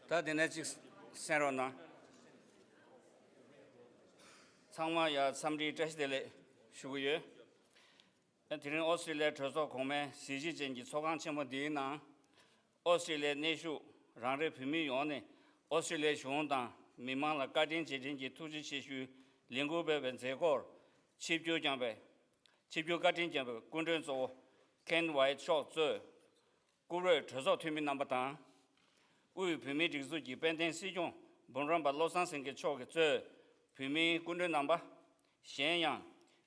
다 되네직 세로나 상마야 삼리 제시델레 슈구예 엔티는 오스트레일리아 저소 공매 시지전기 소강 첨부 디나 오스트레일리아 내수 랑레 비미 요네 오스트레일리아 중앙당 미망라 가딘 지진기 투지 시슈 링고베벤 제고 집교장배 집교 가딘 장배 군전소 캔와이 쇼즈 구르 저소 투미 남바당 우리 비미 직수기 벤텐 시종 본람바 로산생게 초게 저 비미 군전 남바 현양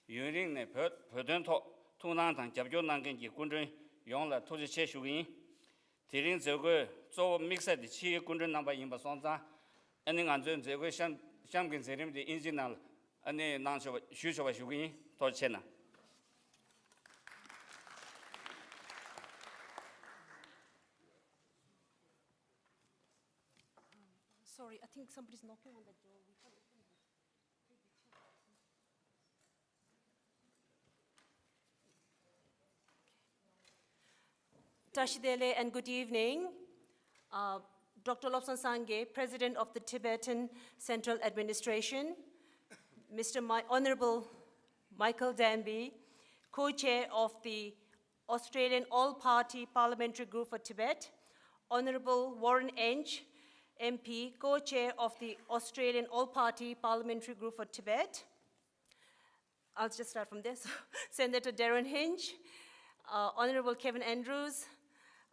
윤링네 버든토 통난당 접교난겐기 군전 용라 토지 체슈인 대린 저거 저 믹스드 치 군전 남바 임바 손자 아니 안전 저거 샴긴 세림데 인지날 아니 난쇼 슈쇼바 슈긴 도체나 Sorry, I think somebody's knocking on the door. We can't open it. Tashidele and good evening. Dr. Lobsang Sangye, President of the Tibetan Central Administration, Mr. Honorable Michael Danby, Co-Chair of the Australian All-Party Parliamentary Group for Tibet, Honorable Warren Ench, MP, Co-Chair of the Australian All-Party Parliamentary Group for Tibet. I'll just start from this. Senator Darren Hinch, Honorable Kevin Andrews,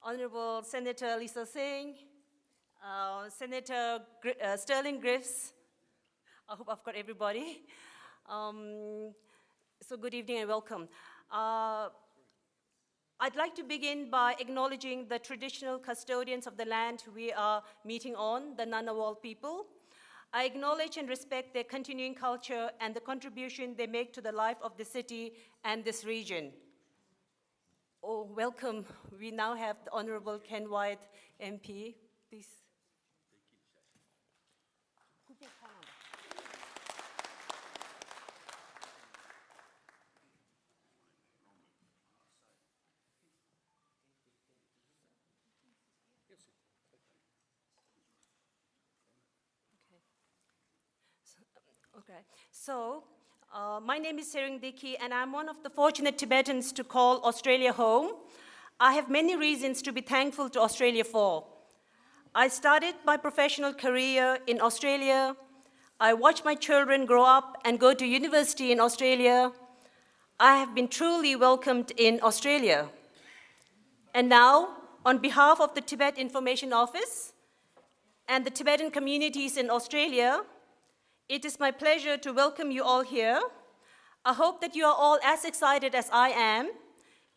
Honorable Senator Lisa Singh, Senator Sterling Griffiths. I hope I've got everybody. So good evening and welcome. I'd like to begin by acknowledging the traditional custodians of the land we are meeting on, the Ngunnawal people. I acknowledge and respect their continuing culture and the contribution they make to the life of the city and this region. Oh, welcome. We now have the Honorable Ken Wyatt, MP. Please. Okay, so my name is Sering Diki, and I'm one of the fortunate Tibetans to call Australia home. I have many reasons to be thankful to Australia for. I started my professional career in Australia. I watched my children grow up and go to university in Australia. I have been truly welcomed in Australia. And now, on behalf of the Tibet Information Office and the Tibetan communities in Australia, it is my pleasure to welcome you all here. I hope that you are all as excited as I am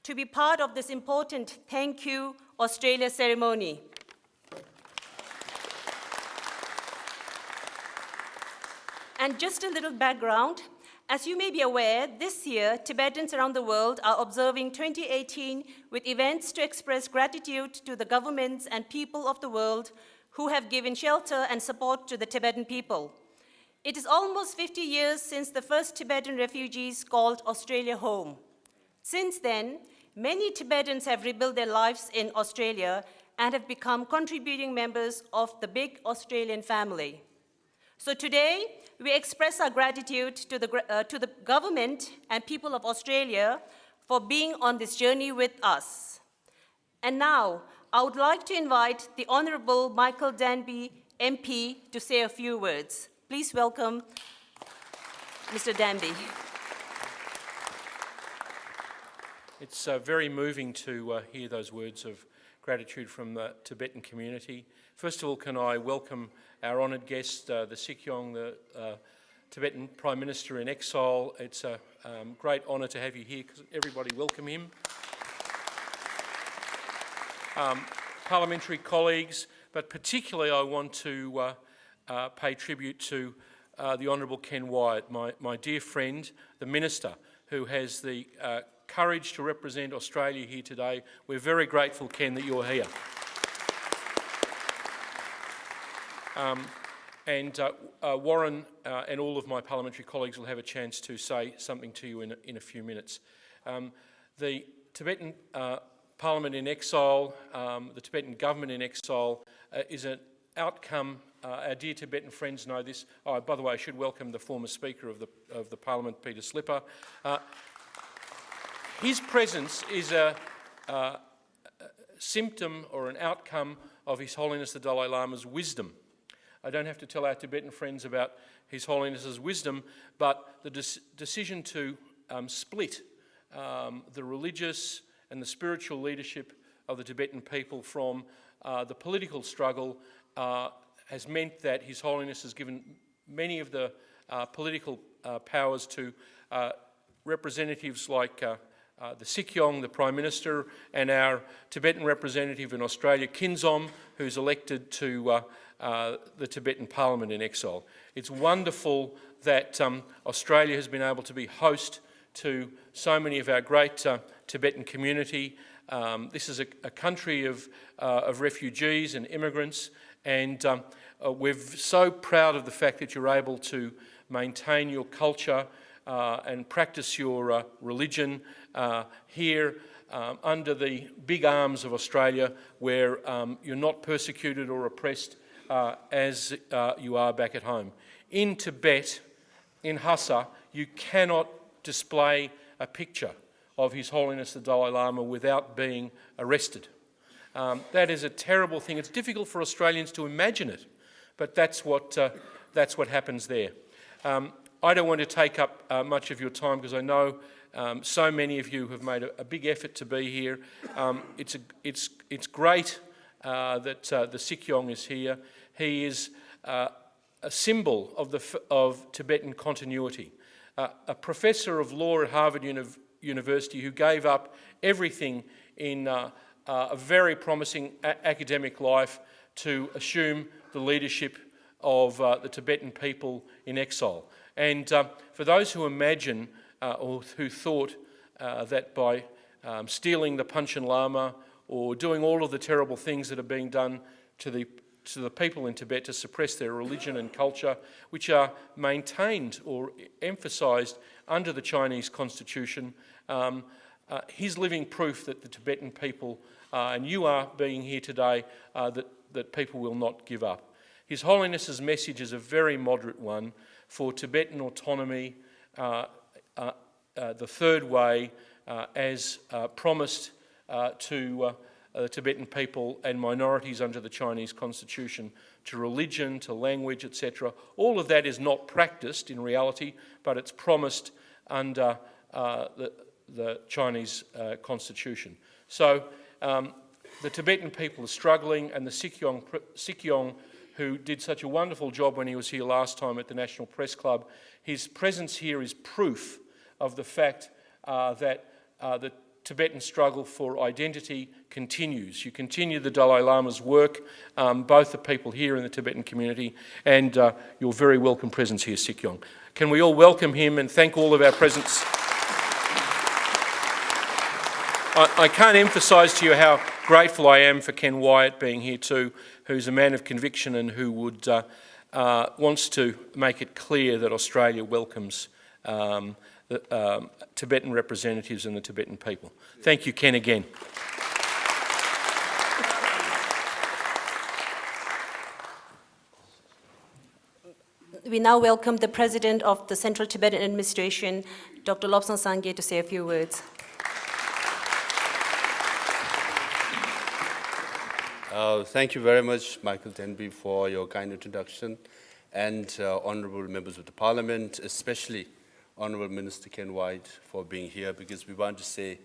to be part of this important Thank You Australia ceremony. And just a little background. As you may be aware, this year, Tibetans around the world are observing 2018 with events to express gratitude to the governments and people of the world who have given shelter and support to the Tibetan people. It is almost 50 years since the first Tibetan refugees called Australia home. Since then, many Tibetans have rebuilt their lives in Australia and have become contributing members of the big Australian family. So today, we express our gratitude to the government and people of Australia for being on this journey with us. And now, I would like to invite the Honourable Michael Danby, MP, to say a few words. Please welcome Mr. Danby. It's very moving to hear those words of gratitude from the Tibetan community. First of all, can I welcome our honoured guest, the Sikyong, the Tibetan Prime Minister in exile. It's a great honour to have you here. Everybody welcome him. Parliamentary colleagues, but particularly I want to pay tribute to the Honourable Ken Wyatt, my dear friend, the Minister, who has the courage to represent Australia here today. We're very grateful, Ken, that you're here. Warren and all of my parliamentary colleagues will have a chance to say something to you in a few minutes. The Tibetan Parliament in exile, the Tibetan government in exile, is an outcome, our dear Tibetan friends know this. Oh, by the way, I should welcome the former Speaker of the Parliament, Peter Slipper. His presence is a symptom or an outcome of His Holiness the Dalai Lama's wisdom. I don't have to tell our Tibetan friends about His Holiness's wisdom, but the decision to split the religious and the spiritual leadership of the Tibetan people from the political struggle has meant that His Holiness has given many of the political powers to representatives like the Sikyong, the Prime Minister, and our Tibetan representative in Australia, Kinzom, who's elected to the Tibetan Parliament in exile. It's wonderful that Australia has been able to be host to so many of our great Tibetan community. This is a country of refugees and immigrants, and we're so proud of the fact that you're able to maintain your culture and practice your religion here under the big arms of Australia, where you're not persecuted or oppressed as you are back at home. In Tibet, in Lhasa, you cannot display a picture of His Holiness the Dalai Lama without being arrested. That is a terrible thing. It's difficult for Australians to imagine it, but that's what happens there. I don't want to take up much of your time because I know so many of you have made a big effort to be here. It's great that the Sikyong is here. He is a symbol of Tibetan continuity. A professor of law at Harvard University who gave up everything in a very promising academic life to assume the leadership of the Tibetan people in exile. And for those who imagine or who thought that by stealing the Panchen Lama or doing all of the terrible things that are being done to the people in Tibet to suppress their religion and culture, which are maintained or emphasised under the Chinese constitution, he's living proof that the Tibetan people, and you are being here today, that people will not give up. His Holiness's message is a very moderate one for Tibetan autonomy, the third way, as promised to the Tibetan people and minorities under the Chinese constitution, to religion, to language, etc. All of that is not practiced in reality, but it's promised under the Chinese constitution. So the Tibetan people are struggling, and the Sikyong, who did such a wonderful job when he was here last time at the National Press Club, his presence here is proof of the fact that the Tibetan struggle for identity continues. You continue the Dalai Lama's work, both the people here in the Tibetan community and your very welcome presence here, Sikyong. Can we all welcome him and thank all of our presence? I can't emphasise to you how grateful I am for Ken Wyatt being here too, who's a man of conviction and who would wants to make it clear that Australia welcomes the Tibetan representatives and the Tibetan people. Thank you, Ken, again. We now welcome the President of the Central Tibetan Administration, Dr. Lobsang Sangye, to say a few words. Thank you very much, Michael Denby, for your kind introduction, and honourable members of the Parliament, especially Honourable Minister Ken Wyatt, for being here, because we want to say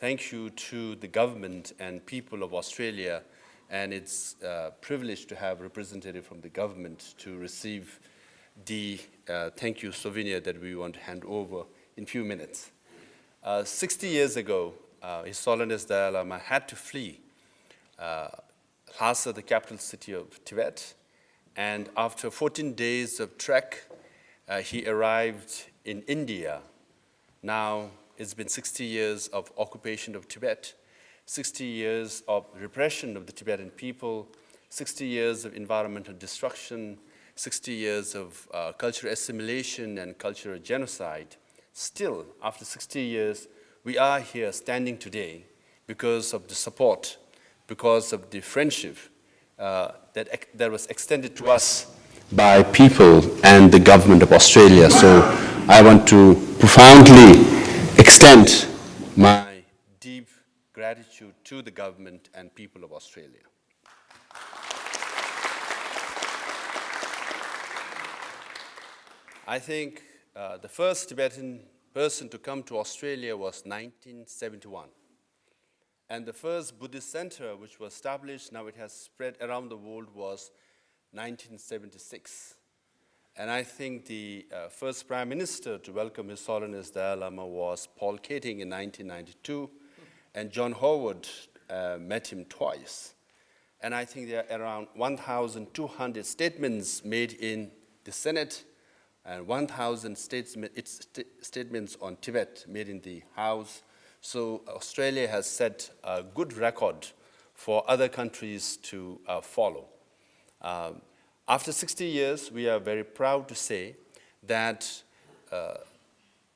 thank you to the government and people of Australia, and it's a privilege to have a representative from the government to receive the thank you souvenir that we want to hand over in a few minutes. 60 years ago, His Holiness Dalai Lama had to flee Lhasa, the capital city of Tibet, and after 14 days of trek, he arrived in India. Now it's been 60 years of occupation of Tibet, 60 years of repression of the Tibetan people, 60 years of environmental destruction, 60 years of cultural assimilation and cultural genocide. Still, after 60 years, we are here standing today because of the support, because of the friendship, that was extended to us by people and the government of Australia. So I want to profoundly extend my deep gratitude to the government and people of Australia. I think the first Tibetan person to come to Australia was 1971. And the first Buddhist center, which was established, now it has spread around the world, was 1976. And I think the first Prime Minister to welcome His Holiness Dalai Lama was Paul Keating in 1992, and John Howard met him twice. And I think there are around 1,200 statements made in the Senate and 1,000 statements on Tibet made in the House. So Australia has set a good record for other countries to follow. After 60 years, we are very proud to say that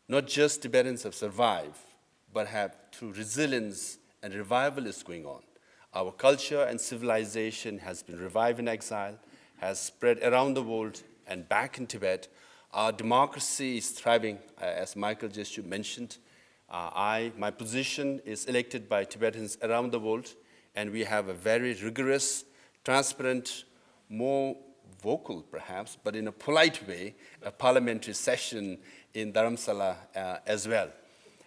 not just Tibetans have survived, but have, through resilience and revival is going on. Our culture and civilization has been revived in exile, has spread around the world and back in Tibet. Our democracy is thriving, as Michael just mentioned. My position is elected by Tibetans around the world, and we have a very rigorous, transparent, more vocal perhaps, but in a polite way, a parliamentary session in Dharamsala as well.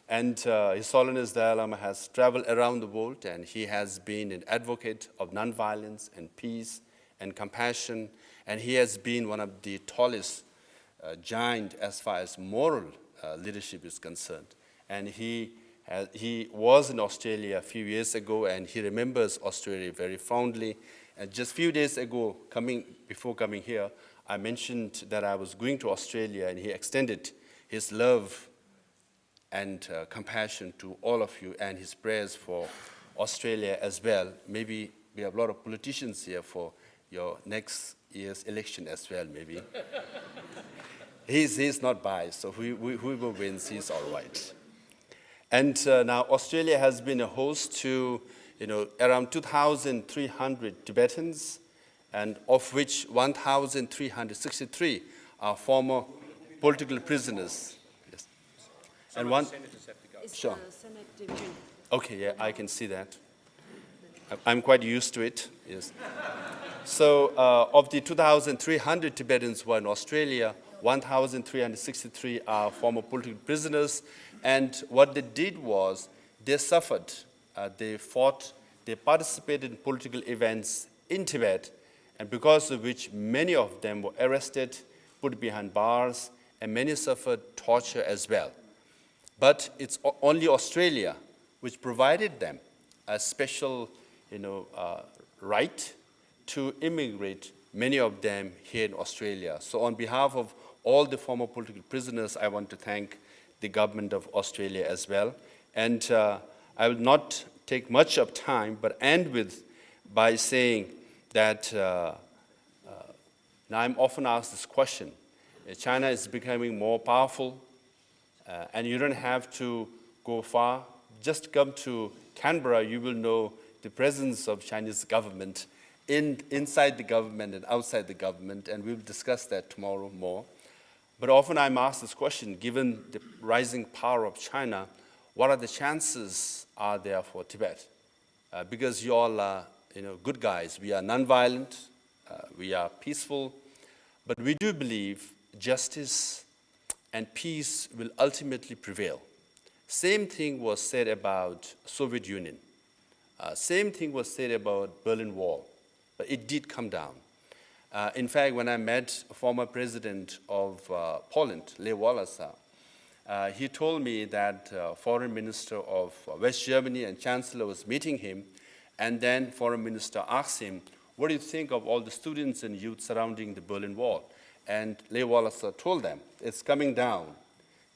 And His Holiness Dalai Lama has traveled around the world, and he has been an advocate of nonviolence and peace and compassion, and he has been one of the tallest giant as far as moral leadership is concerned. And he was in Australia a few years ago, and he remembers Australia very fondly. And just a few days ago, before coming here, I mentioned that I was going to Australia, and he extended his love and compassion to all of you, and his prayers for Australia as well. Maybe we have a lot of politicians here for your next year's election as well, maybe. He's not biased, so whoever wins, he's all right. And now Australia has been a host to around 2,300 Tibetans, and of which 1,363 are former political prisoners. Yes. And one. Sure. Okay, yeah, I can see that. I'm quite used to it. Yes. So of the 2,300 Tibetans who are in Australia, 1,363 are former political prisoners, and what they did was they suffered, they fought, they participated in political events in Tibet, and because of which many of them were arrested, put behind bars, and many suffered torture as well. But it's only Australia which provided them a special right to immigrate, many of them here in Australia. So on behalf of all the former political prisoners, I want to thank the government of Australia as well. And I will not take much of time, but end by saying that now I'm often asked this question. China is becoming more powerful, and you don't have to go far. Just come to Canberra, you will know the presence of Chinese government inside the government and outside the government, and we'll discuss that tomorrow more. But often I'm asked this question, given the rising power of China, what are the chances are there for Tibet? Because you all are good guys. We are nonviolent, we are peaceful, but we do believe justice and peace will ultimately prevail. Same thing was said about Soviet Union. Same thing was said about Berlin Wall, but it did come down. In fact, when I met a former president of Poland, Lech Walesa, he told me that foreign minister of West Germany and chancellor was meeting him, and then foreign minister asked him, what do you think of all the students and youth surrounding the Berlin Wall? And Lech Walesa told them, it's coming down.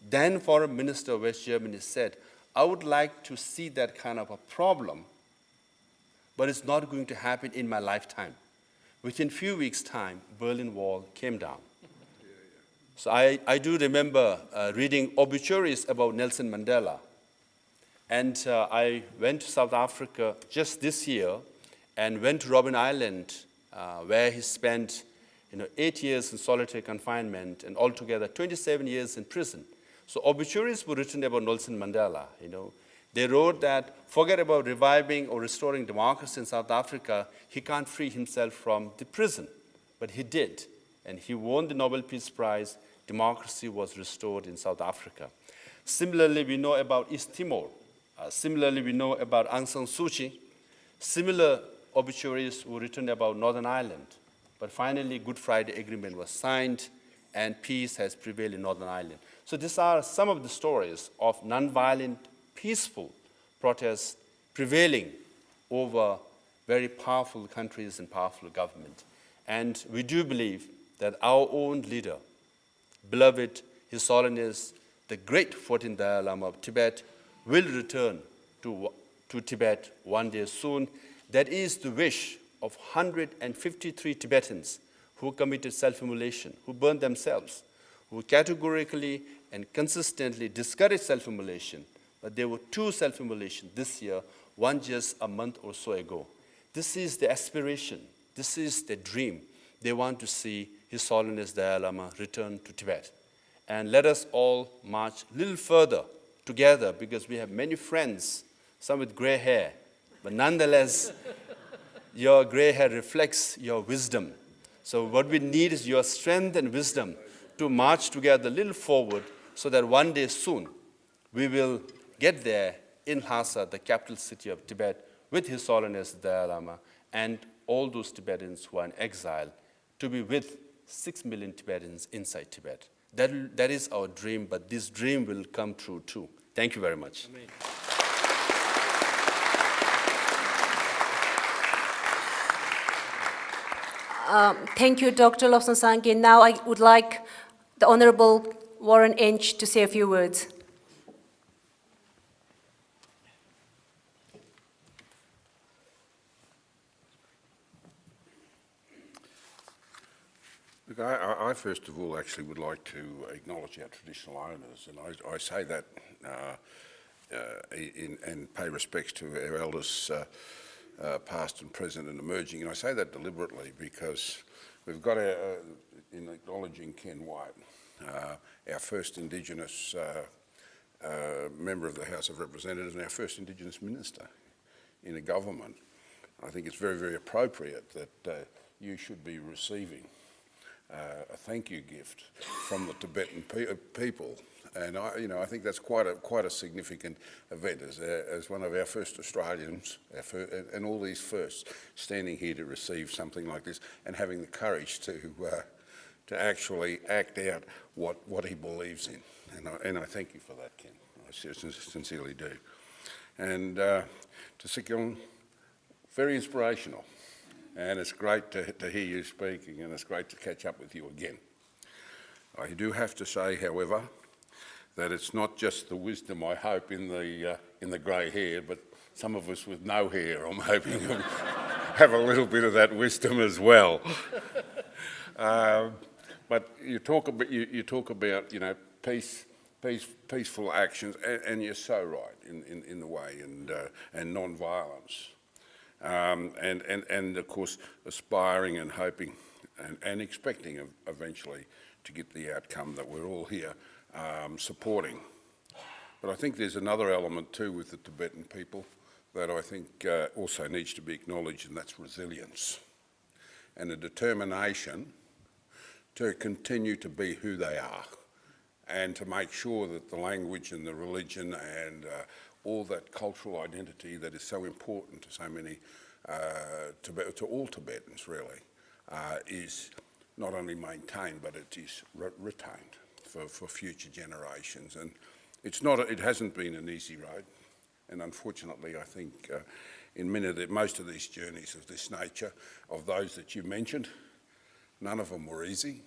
Then foreign minister of West Germany said, I would like to see that kind of a problem, but it's not going to happen in my lifetime. Within a few weeks' time, Berlin Wall came down. So I do remember reading obituaries about Nelson Mandela. And I went to South Africa just this year and went to Robben Island where he spent 8 years in solitary confinement and altogether 27 years in prison. So obituaries were written about Nelson Mandela. They wrote that, forget about reviving or restoring democracy in South Africa, he can't free himself from the prison. But he did, and he won the Nobel Peace Prize. Democracy was restored in South Africa. Similarly, we know about East Timor. Similarly, we know about Aung San Suu Kyi. Similar obituaries were written about Northern Ireland. But finally, Good Friday Agreement was signed, and peace has prevailed in Northern Ireland. So these are some of the stories of nonviolent, peaceful protests prevailing over very powerful countries and powerful government. And we do believe that our own leader, beloved His Holiness, the great 14th Dalai Lama of Tibet, will return to Tibet one day soon. That is the wish of 153 Tibetans who committed self-immolation, who burned themselves, who categorically and consistently discouraged self-immolation. But there were 2 self-immolations this year, one just a month or so ago. This is the aspiration. This is the dream. They want to see His Holiness Dalai Lama return to Tibet. And let us all march a little further together, because we have many friends, some with gray hair. But nonetheless, your gray hair reflects your wisdom. So what we need is your strength and wisdom to march together a little forward, so that one day soon we will get there in Lhasa, the capital city of Tibet, with His Holiness Dalai Lama and all those Tibetans who are in exile, to be with 6 million Tibetans inside Tibet. That is our dream, but this dream will come true too. Thank you very much. Amen. Thank you, Dr. Lobsang Sangye. Now I would like the Honorable Warren Inch to say a few words. Look, I first of all actually would like to acknowledge our traditional owners, and I say that and pay respects to our elders, past and present and emerging, and I say that deliberately because we've got in acknowledging Ken White, our first Indigenous member of the House of Representatives and our first Indigenous minister in a government. I think it's very, very appropriate that you should be receiving a thank you gift from the Tibetan people, and I think that's quite a significant event as one of our first Australians, and all these firsts standing here to receive something like this and having the courage to actually act out what he believes in, and I thank you for that, Ken. I sincerely do. And to Sikyong, very inspirational. And it's great to hear you speaking, and it's great to catch up with you again. I do have to say, however, that it's not just the wisdom, I hope, in the grey hair, but some of us with no hair, I'm hoping, have a little bit of that wisdom as well. But you talk about peaceful actions, and you're so right in the way, and non-violence. And of course aspiring and hoping and expecting eventually to get the outcome that we're all here supporting. But I think there's another element too with the Tibetan people that I think also needs to be acknowledged, and that's resilience and a determination to continue to be who they are and to make sure that the language and the religion and all that cultural identity that is so important to so many, to all Tibetans really, is not only maintained, but it is retained for future generations. And it hasn't been an easy road. And unfortunately, I think in most of these journeys of this nature, of those that you mentioned, none of them were easy.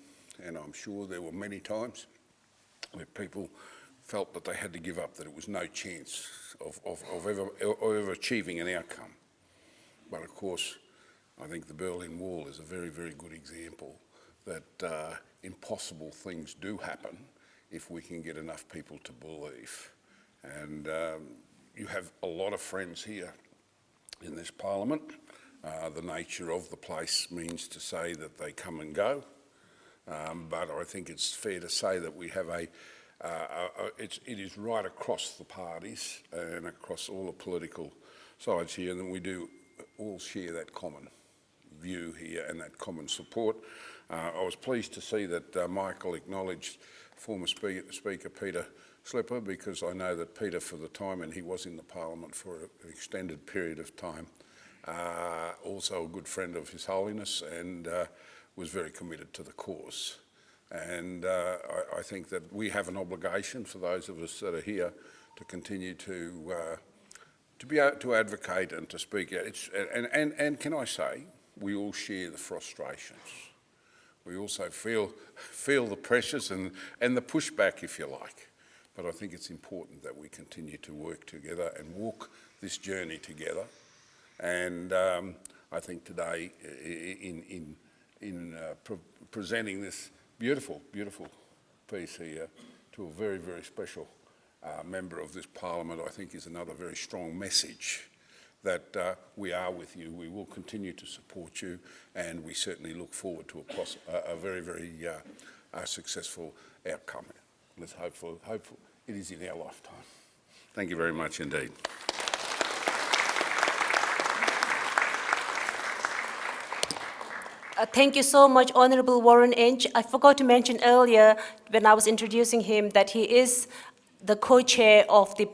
And I'm sure there were many times where people felt that they had to give up, that it was no chance of ever achieving an outcome. But of course, I think the Berlin Wall is a very, very good example that impossible things do happen if we can get enough people to believe. And you have a lot of friends here in this Parliament, The nature of the place means to say that they come and go, but I think it's fair to say that we have it is right across the parties and across all the political sides here, and we do all share that common view here and that common support. I was pleased to see that Michael acknowledged former Speaker Peter Slipper, because I know that Peter, for the time, and he was in the Parliament for an extended period of time, also a good friend of His Holiness, and was very committed to the cause. And I think that we have an obligation, for those of us that are here, to continue to be able to advocate and to speak out. And can I say, we all share the frustrations. We also feel the pressures and the pushback, if you like. But I think it's important that we continue to work together and walk this journey together. And I think today, in presenting this beautiful, beautiful piece here to a very, very special member of this Parliament, I think is another very strong message that we are with you, we will continue to support you, and we certainly look forward to a very, very successful outcome. Let's hope it is in our lifetime. Thank you very much indeed. Thank you so much, Honourable Warren Inch. I forgot to mention earlier when I was introducing him that he is the co-chair of the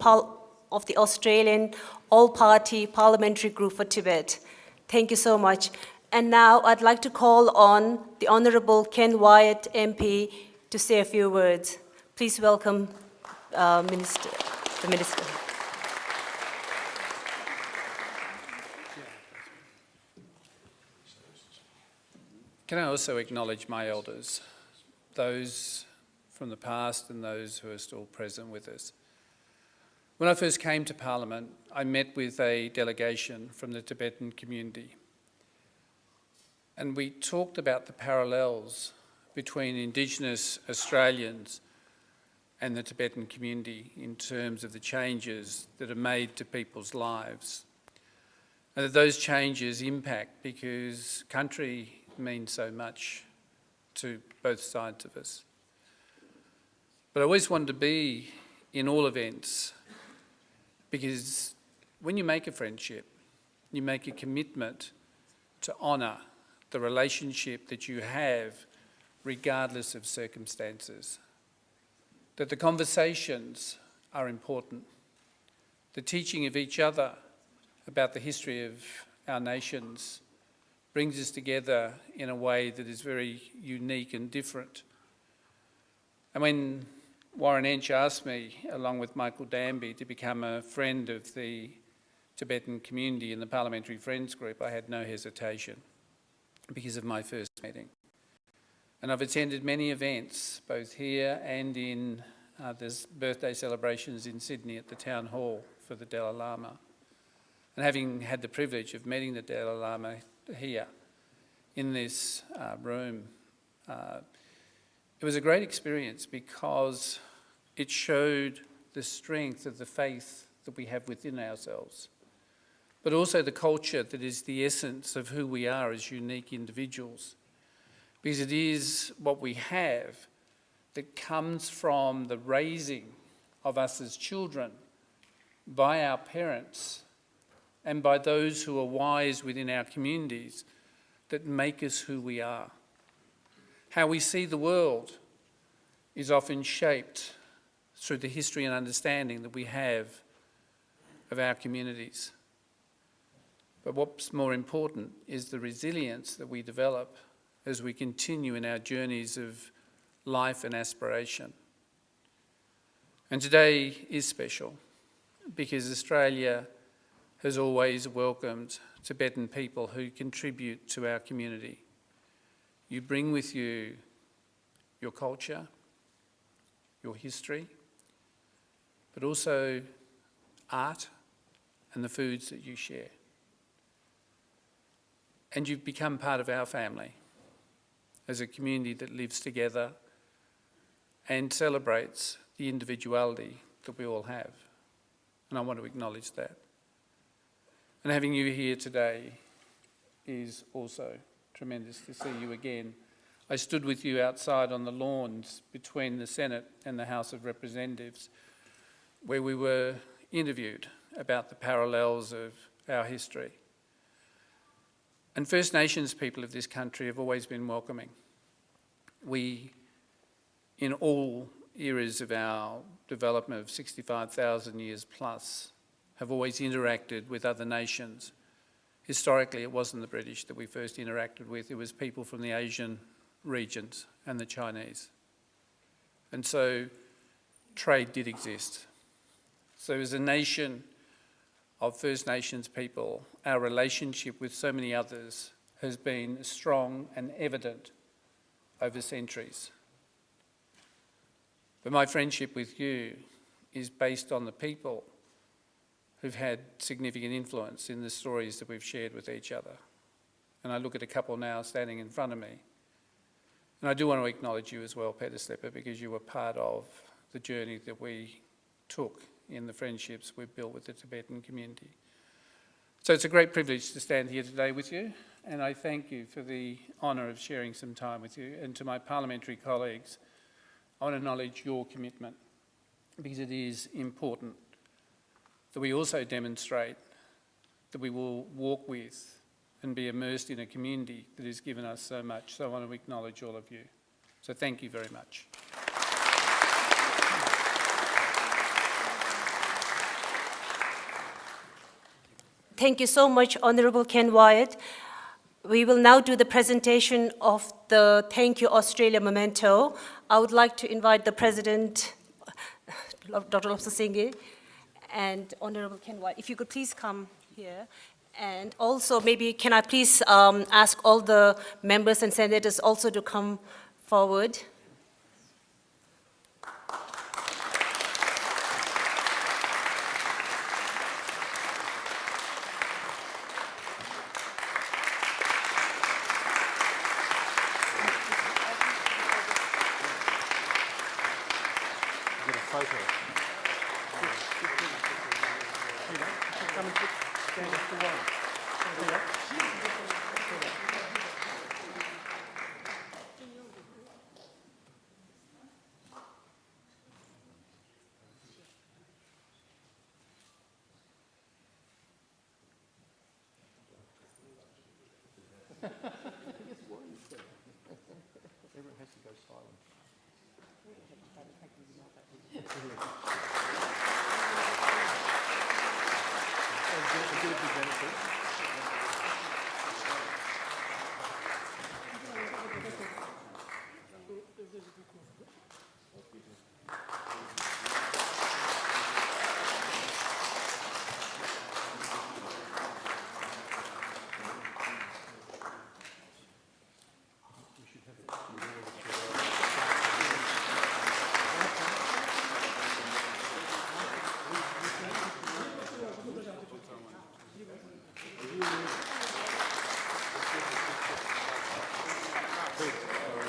Australian All-Party Parliamentary Group for Tibet. Thank you so much. And now I'd like to call on the Honourable Ken Wyatt MP to say a few words. Please welcome the Minister. Can I also acknowledge my elders, those from the past and those who are still present with us. When I first came to Parliament, I met with a delegation from the Tibetan community, and we talked about the parallels between Indigenous Australians and the Tibetan community in terms of the changes that are made to people's lives, and that those changes impact because country means so much to both sides of us. But I always wanted to be in all events, because when you make a friendship, you make a commitment to honour the relationship that you have regardless of circumstances. That the conversations are important. The teaching of each other about the history of our nations brings us together in a way that is very unique and different. And when Warren Inch asked me, along with Michael Danby, to become a friend of the Tibetan community in the Parliamentary Friends Group, I had no hesitation because of my first meeting. And I've attended many events, both here and in there's birthday celebrations in Sydney at the Town Hall for the Dalai Lama. And having had the privilege of meeting the Dalai Lama here in this room, it was a great experience because it showed the strength of the faith that we have within ourselves, but also the culture that is the essence of who we are as unique individuals. Because it is what we have that comes from the raising of us as children by our parents and by those who are wise within our communities that make us who we are. How we see the world is often shaped through the history and understanding that we have of our communities. But what's more important is the resilience that we develop as we continue in our journeys of life and aspiration. And today is special because Australia has always welcomed Tibetan people who contribute to our community. You bring with you your culture, your history, but also art and the foods that you share. And you've become part of our family as a community that lives together and celebrates the individuality that we all have. And I want to acknowledge that. And having you here today is also tremendous to see you again. I stood with you outside on the lawns between the Senate and the House of Representatives, where we were interviewed about the parallels of our history. And First Nations people of this country have always been welcoming. We, in all eras of our development of 65,000 years plus, have always interacted with other nations. Historically, it wasn't the British that we first interacted with, it was people from the Asian regions and the Chinese. And so trade did exist. So as a nation of First Nations people, our relationship with so many others has been strong and evident over centuries. But my friendship with you is based on the people who've had significant influence in the stories that we've shared with each other. And I look at a couple now standing in front of me. And I do want to acknowledge you as well, Tibettv, because you were part of the journey that we took in the friendships we've built with the Tibetan community. So it's a great privilege to stand here today with you, and I thank you for the honour of sharing some time with you. And to my parliamentary colleagues, I want to acknowledge your commitment, because it is important that we also demonstrate that we will walk with and be immersed in a community that has given us so much. So I want to acknowledge all of you. So thank you very much. Thank you so much, Honourable Ken Wyatt. We will now do the presentation of the Thank You Australia memento. I would like to invite the President, Dr. Lopsasinghe, and Honourable Ken Wyatt, if you could please come here. And also, maybe can I please ask all the members and senators also to come forward.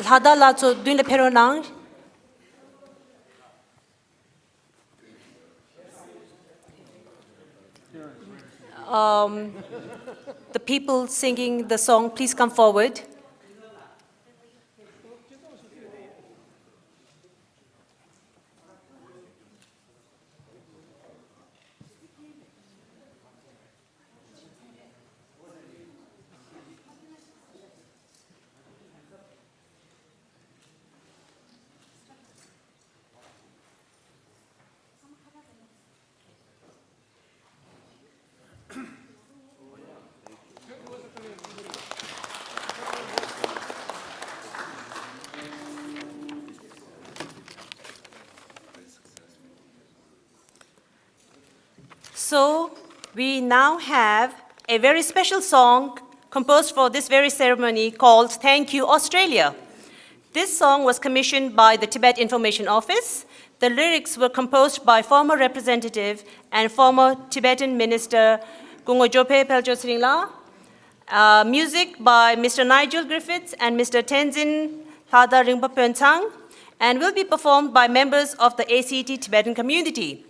Hada lazo dune peronang. The people singing the song, please come forward. So we now have a very special song composed for this very ceremony called Thank You Australia. This song was commissioned by the Tibet Information Office. The lyrics were composed by former representative and former Tibetan minister Gungojope Pelchosringla. Music by Mr. Nigel Griffiths and Mr. Tenzin Lhada Ringpa Pöntang, and will be performed by members of the ACT Tibetan community.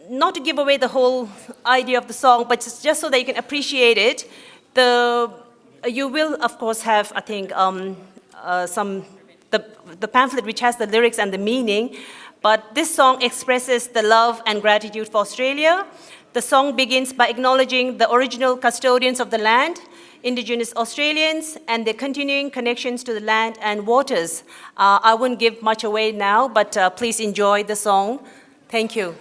not to give away the whole idea of the song, but just so that you can appreciate it, you will, of course, have, I think, the pamphlet which has the lyrics and the meaning, but this song expresses the love and gratitude for Australia. The song begins by acknowledging the original custodians of the land, Indigenous Australians, and their continuing connections to the land and waters. I won't give much away now, but please enjoy the song. Thank you.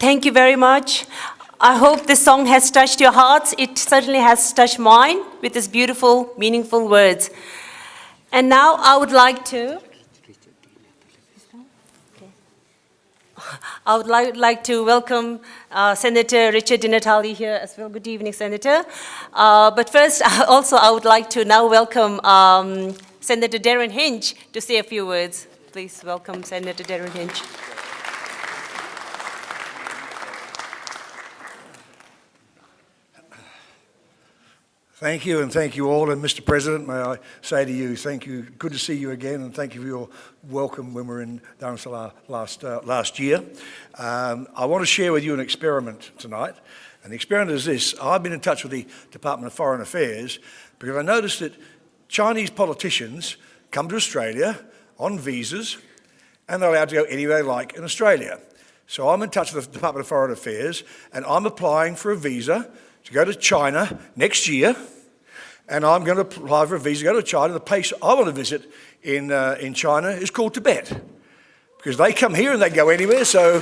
Thank you very much. I hope this song has touched your hearts. It certainly has touched mine with its beautiful, meaningful words. And now I would like to... I would like to welcome Senator Richard Di Natale here as well. Good evening, Senator. But first, also, I would like to now welcome Senator Darren Hinch to say a few words. Please welcome Senator Darren Hinch. Thank you, and thank you all. And Mr. President, may I say to you, thank you. Good to see you again, and thank you for your welcome when we were in Dharamsala last year. I want to share with you an experiment tonight, and the experiment is this. I've been in touch with the Department of Foreign Affairs because I noticed that Chinese politicians come to Australia on visas, and they're allowed to go anywhere they like in Australia. So I'm in touch with the Department of Foreign Affairs, and I'm applying for a visa to go to China next year, and I'm going to apply for a visa to go to China. The place I want to visit in China is called Tibet, because they come here and they go anywhere, so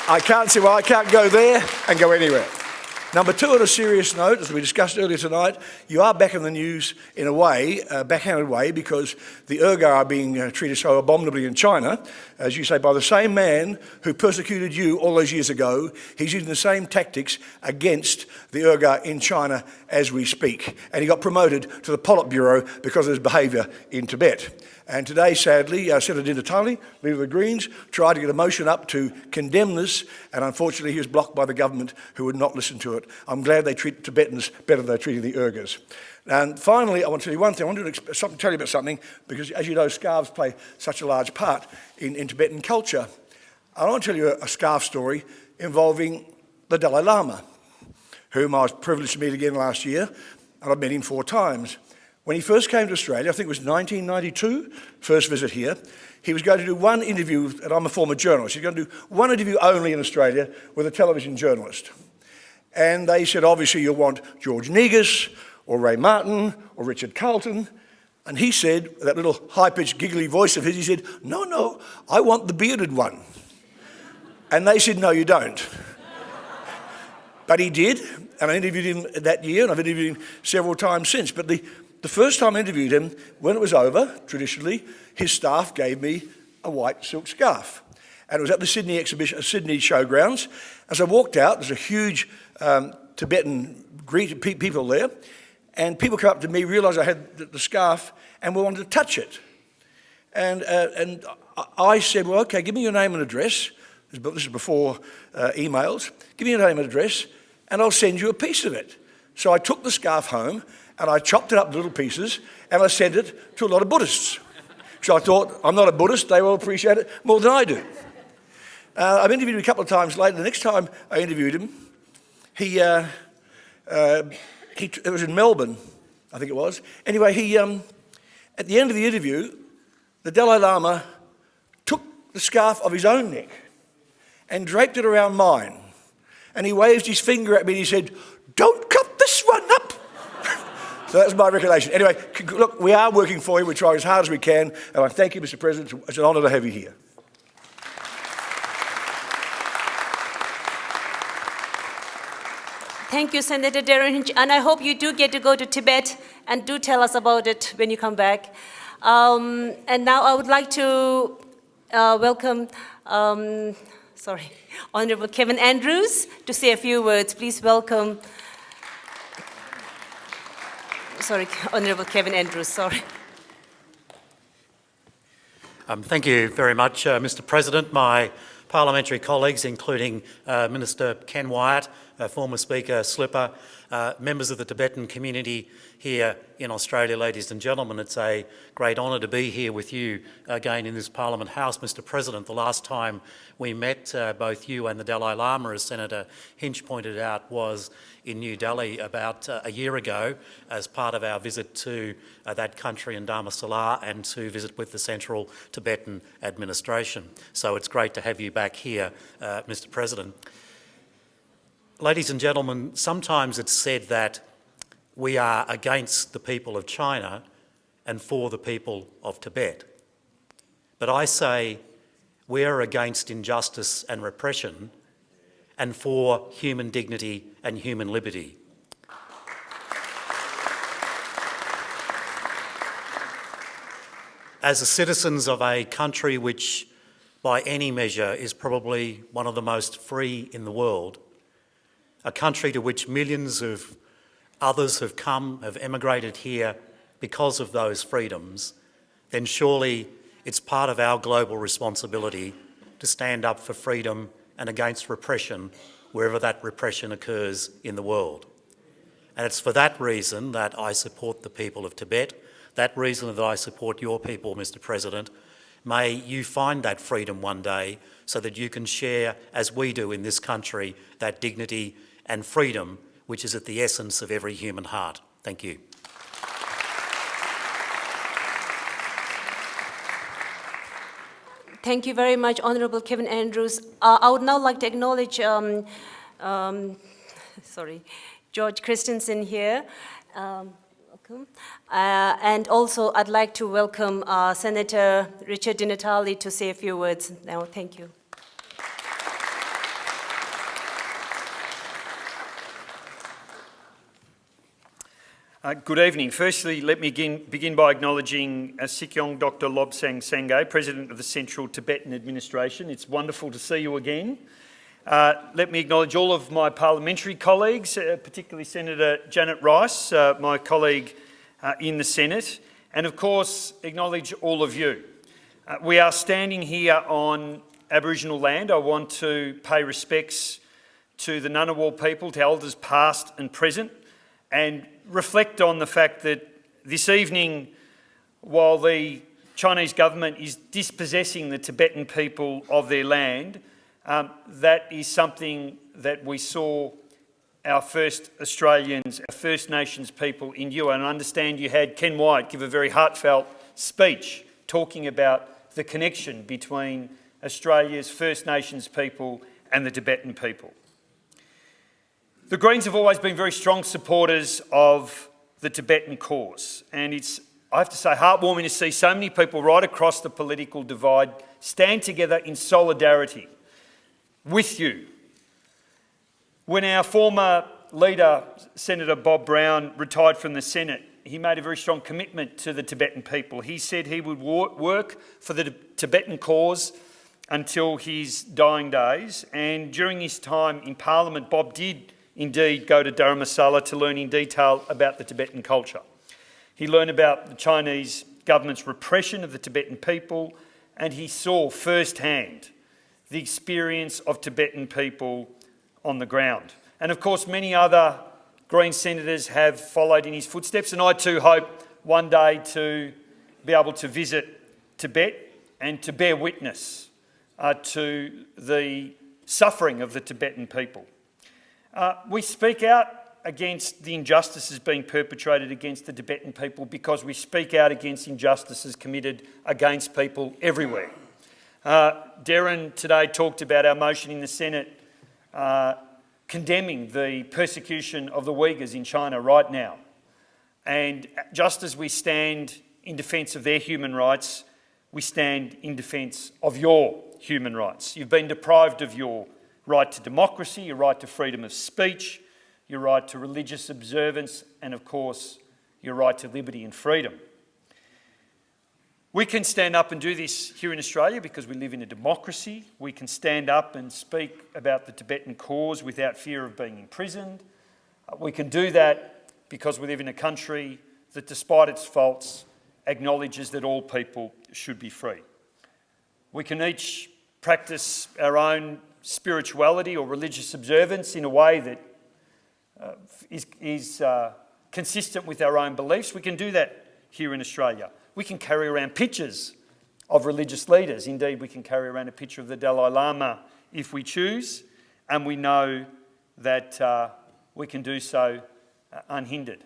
I can't see why I can't go there and go anywhere. Number two, on a serious note, as we discussed earlier tonight, you are back in the news in a way, backhanded way, because the Uyghur are being treated so abominably in China, as you say, by the same man who persecuted you all those years ago. He's using the same tactics against the Uyghur in China as we speak. And he got promoted to the Politburo because of his behaviour in Tibet. And today, sadly, Senator Di Natale, Leader of the Greens, tried to get a motion up to condemn this, and unfortunately he was blocked by the government, who would not listen to it. I'm glad they treat Tibetans better than they're treating the Uyghurs. And finally, I want to tell you one thing. I want to tell you about something, because as you know, scarves play such a large part in Tibetan culture. I want to tell you a scarf story involving the Dalai Lama, whom I was privileged to meet again last year, and I've met him 4 times. When he first came to Australia, I think it was 1992, first visit here, he was going to do one interview, and I'm a former journalist, he's going to do one interview only in Australia with a television journalist. And they said, obviously, you'll want George Negus, or Ray Martin, or Richard Carlton. And he said, that little high-pitched, giggly voice of his, he said, no, I want the bearded one. And they said, no, you don't. But he did, and I interviewed him that year, and I've interviewed him several times since. But the first time I interviewed him, when it was over, traditionally, his staff gave me a white silk scarf. And it was at the Sydney exhibition, Sydney showgrounds. As I walked out, there's a huge Tibetan people there, and people come up to me, realised I had the scarf, and wanted to touch it. And I said, well, okay, give me your name and address. This is before emails. Give me your name and address, and I'll send you a piece of it. So I took the scarf home, and I chopped it up into little pieces, and I sent it to a lot of Buddhists. So I thought, I'm not a Buddhist, they will appreciate it more than I do. I've interviewed him a couple of times later. The next time I interviewed him, it was in Melbourne, I think it was. Anyway, at the end of the interview, the Dalai Lama took the scarf off his own neck and draped it around mine. And he waved his finger at me and he said, don't cut this one up. So that's my recollection. Anyway, look, we are working for you. We're trying as hard as we can. And I thank you, Mr. President. It's an honour to have you here. Thank you, Senator Darren Hinch, and I hope you do get to go to Tibet, and do tell us about it when you come back. And now I would like to welcome Honourable Kevin Andrews to say a few words. Please welcome, Honourable Kevin Andrews, Thank you very much, Mr. President. My parliamentary colleagues, including Minister Ken Wyatt, former Speaker Slipper, members of the Tibetan community here in Australia, ladies and gentlemen. It's a great honour to be here with you again in this Parliament House. Mr. President, the last time we met, both you and the Dalai Lama, as Senator Hinch pointed out, was in New Delhi about a year ago as part of our visit to that country in Dharamsala and to visit with the Central Tibetan Administration. So it's great to have you back here, Mr. President. Ladies and gentlemen, sometimes it's said that we are against the people of China and for the people of Tibet. But I say we are against injustice and repression and for human dignity and human liberty. As the citizens of a country which, by any measure, is probably one of the most free in the world, a country to which millions of others have come, have emigrated here because of those freedoms, then surely it's part of our global responsibility to stand up for freedom and against repression wherever that repression occurs in the world. And it's for that reason that I support the people of Tibet, that reason that I support your people, Mr. President. May you find that freedom one day so that you can share, as we do in this country, that dignity and freedom which is at the essence of every human heart. Thank you. Thank you very much, Honourable Kevin Andrews. I would now like to acknowledge George Christensen here. Welcome. And also, I'd like to welcome Senator Richard Di Natale to say a few words now. Thank you. Good evening. Firstly, let me begin by acknowledging Sikyong Dr. Lobsang Sangay, President of the Central Tibetan Administration. It's wonderful to see you again. Let me acknowledge all of my parliamentary colleagues, particularly Senator Janet Rice, my colleague in the Senate, and of course acknowledge all of you. We are standing here on Aboriginal land. I want to pay respects to the Ngunnawal people, to elders past and present, and reflect on the fact that this evening, while the Chinese government is dispossessing the Tibetan people of their land, that is something that we saw our first Australians, our First Nations people in you. And I understand you had Ken Wyatt give a very heartfelt speech talking about the connection between Australia's First Nations people and the Tibetan people. The Greens have always been very strong supporters of the Tibetan cause, and it's, I have to say, heartwarming to see so many people right across the political divide stand together in solidarity with you. When our former leader, Senator Bob Brown, retired from the Senate, he made a very strong commitment to the Tibetan people. He said he would work for the Tibetan cause until his dying days, and during his time in Parliament, Bob did indeed go to Dharamsala to learn in detail about the Tibetan culture. He learned about the Chinese government's repression of the Tibetan people, and he saw firsthand the experience of Tibetan people on the ground. And of course, many other Green senators have followed in his footsteps, and I too hope one day to be able to visit Tibet and to bear witness to the suffering of the Tibetan people. We speak out against the injustices being perpetrated against the Tibetan people because we speak out against injustices committed against people everywhere. Darren today talked about our motion in the Senate condemning the persecution of the Uyghurs in China right now. And just as we stand in defence of their human rights, we stand in defence of your human rights. You've been deprived of your right to democracy, your right to freedom of speech, your right to religious observance, and of course, your right to liberty and freedom. We can stand up and do this here in Australia because we live in a democracy. We can stand up and speak about the Tibetan cause without fear of being imprisoned. We can do that because we live in a country that, despite its faults, acknowledges that all people should be free. We can each practice our own spirituality or religious observance in a way that is consistent with our own beliefs. We can do that here in Australia. We can carry around pictures of religious leaders. Indeed, we can carry around a picture of the Dalai Lama if we choose, and we know that we can do so unhindered.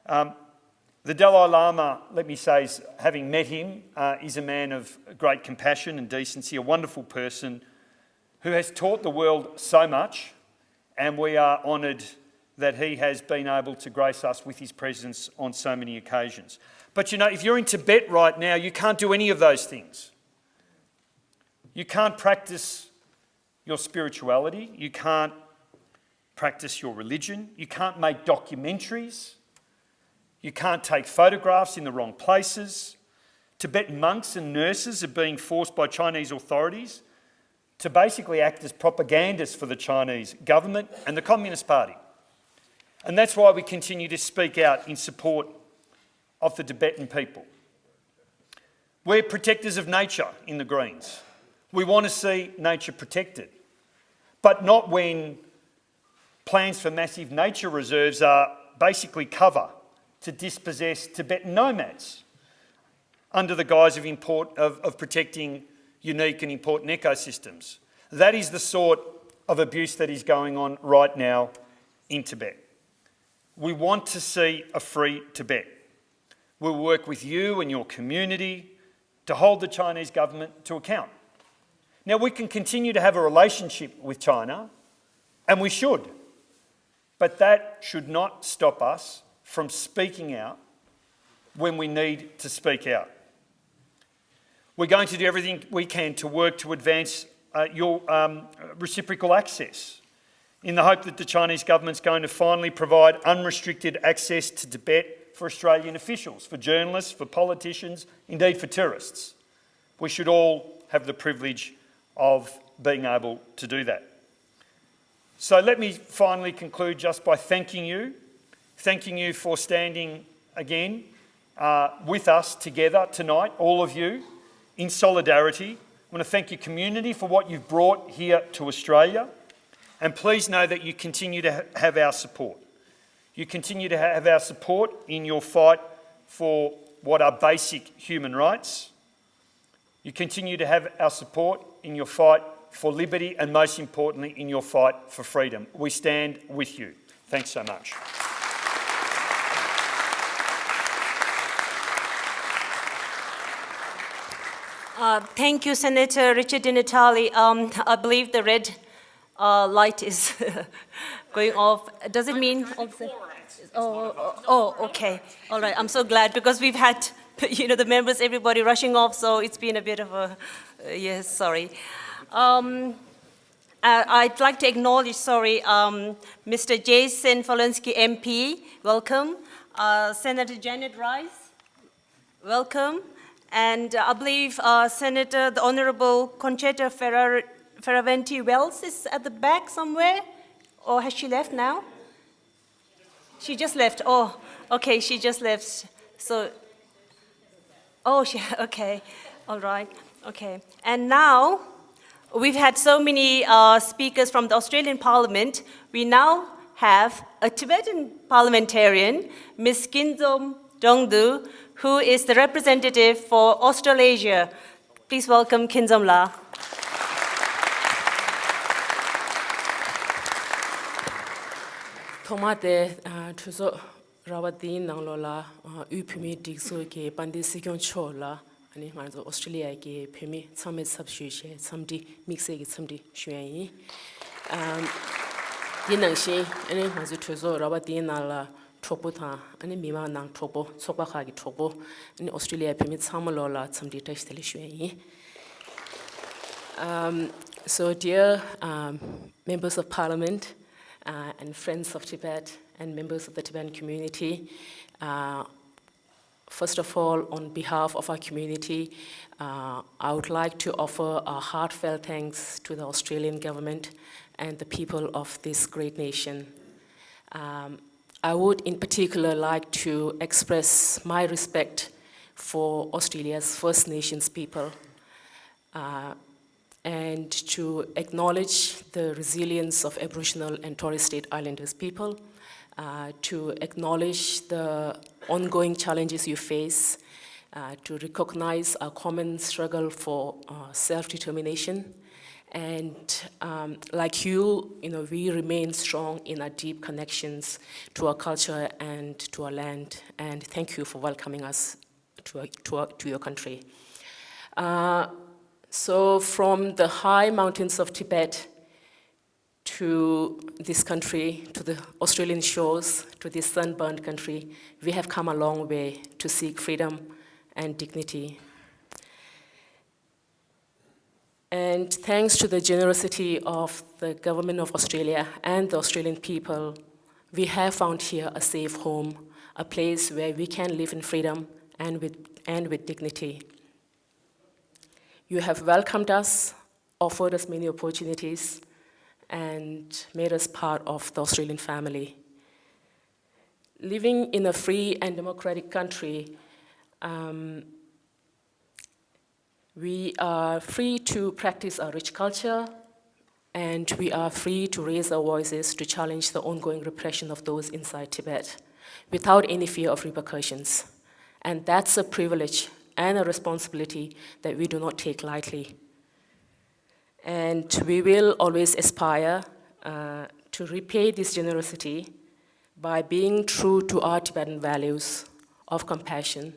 The Dalai Lama, let me say, having met him, is a man of great compassion and decency, a wonderful person who has taught the world so much, and we are honoured that he has been able to grace us with his presence on so many occasions. But you know, if you're in Tibet right now, you can't do any of those things. You can't practice your spirituality, you can't practice your religion, you can't make documentaries, you can't take photographs in the wrong places. Tibetan monks and nurses are being forced by Chinese authorities to basically act as propagandists for the Chinese government and the Communist Party. And that's why we continue to speak out in support of the Tibetan people. We're protectors of nature in the Greens. We want to see nature protected, but not when plans for massive nature reserves are basically cover to dispossess Tibetan nomads under the guise of protecting unique and important ecosystems. That is the sort of abuse that is going on right now in Tibet. We want to see a free Tibet. We'll work with you and your community to hold the Chinese government to account. Now, we can continue to have a relationship with China, and we should, but that should not stop us from speaking out when we need to speak out. We're going to do everything we can to work to advance your reciprocal access in the hope that the Chinese government's going to finally provide unrestricted access to Tibet for Australian officials, for journalists, for politicians, indeed for tourists. We should all have the privilege of being able to do that. So let me finally conclude just by thanking you for standing again with us together tonight, all of you, in solidarity. I want to thank your community for what you've brought here to Australia. And please know that you continue to have our support. You continue to have our support in your fight for what are basic human rights. You continue to have our support in your fight for liberty and, most importantly, in your fight for freedom. We stand with you. Thanks so much. Thank you, Senator Richard Di Natale. I believe the red light is going off. Does it mean? Oh, okay. All right. I'm so glad because we've had, the members, everybody rushing off, so it's been a bit of a, yes, sorry. I'd like to acknowledge, Mr. Jason Folensky, MP, welcome. Senator Janet Rice, welcome. And I believe Senator, the Honourable Conchetta Fierravanti Wells is at the back somewhere, or has she left now? She just left. Oh, okay, she just left. So, okay, all right, okay. And now, we've had so many speakers from the Australian Parliament. We now have a Tibetan parliamentarian, Ms. Kinzom Dongdu, who is the representative for Australasia. Please welcome Kinzom La. Tomate tuzo rawadi nanglola upimi dikso ke pandi sikyon chola ani manzo Australia ke pimi samet subshuche samdi mixe ke samdi shuen yinangshi ani manzo tuzo rawadi nala tropo tha ani mima nang tropo sokba kha ki tropo ani Australia pimi samalola samdi tashteli shuen so dear members of Parliament and friends of Tibet and members of the Tibetan community. First of all, on behalf of our community, I would like to offer our heartfelt thanks to the Australian government and the people of this great nation. I would in particular like to express my respect for Australia's First Nations people and to acknowledge the resilience of Aboriginal and Torres Strait Islanders people, to acknowledge the ongoing challenges you face, to recognize our common struggle for self-determination, and like you, we remain strong in our deep connections to our culture and to our land, and thank you for welcoming us to your country. So from the high mountains of Tibet to this country, to the Australian shores, to this sunburned country, we have come a long way to seek freedom and dignity. And thanks to the generosity of the Government of Australia and the Australian people, we have found here a safe home, a place where we can live in freedom and with dignity. You have welcomed us, offered us many opportunities, and made us part of the Australian family. Living in a free and democratic country, we are free to practice our rich culture, and we are free to raise our voices to challenge the ongoing repression of those inside Tibet without any fear of repercussions. And that's a privilege and a responsibility that we do not take lightly. And we will always aspire to repay this generosity by being true to our Tibetan values of compassion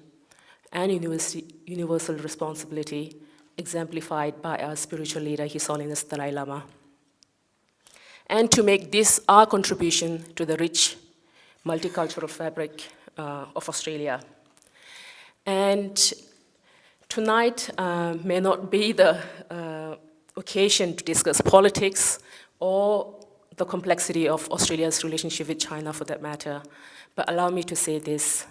and universal responsibility, exemplified by our spiritual leader, His Holiness Dalai Lama. And to make this our contribution to the rich multicultural fabric of Australia. And tonight may not be the occasion to discuss politics or the complexity of Australia's relationship with China, for that matter, but allow me to say this.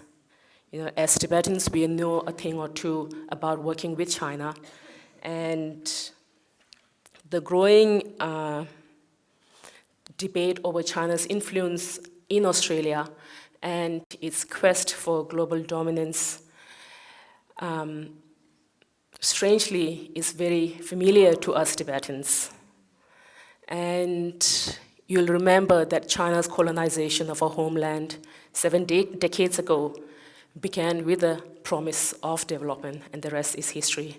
As Tibetans, we know a thing or two about working with China, and the growing debate over China's influence in Australia and its quest for global dominance, strangely, is very familiar to us Tibetans. And you'll remember that China's colonization of our homeland 7 decades ago began with a promise of development, and the rest is history.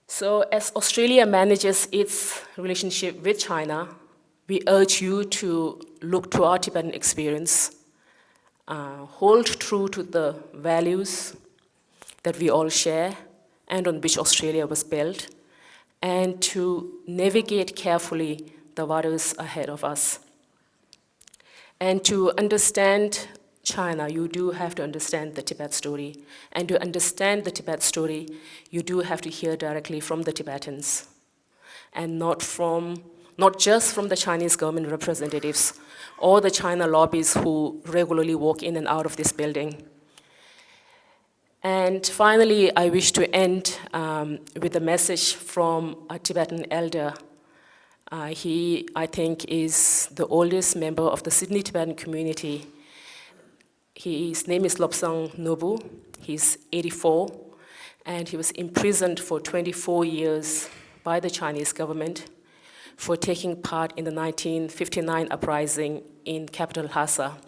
So as Australia manages its relationship with China, we urge you to look to our Tibetan experience, hold true to the values that we all share and on which Australia was built, and to navigate carefully the waters ahead of us. And to understand China, you do have to understand the Tibet story. And to understand the Tibet story, you do have to hear directly from the Tibetans, and not just from the Chinese government representatives or the China lobbies who regularly walk in and out of this building. And finally, I wish to end with a message from a Tibetan elder. He, I think, is the oldest member of the Sydney Tibetan community. His name is Lobsang Nobu. He's 84, and he was imprisoned for 24 years by the Chinese government for taking part in the 1959 uprising in capital Lhasa.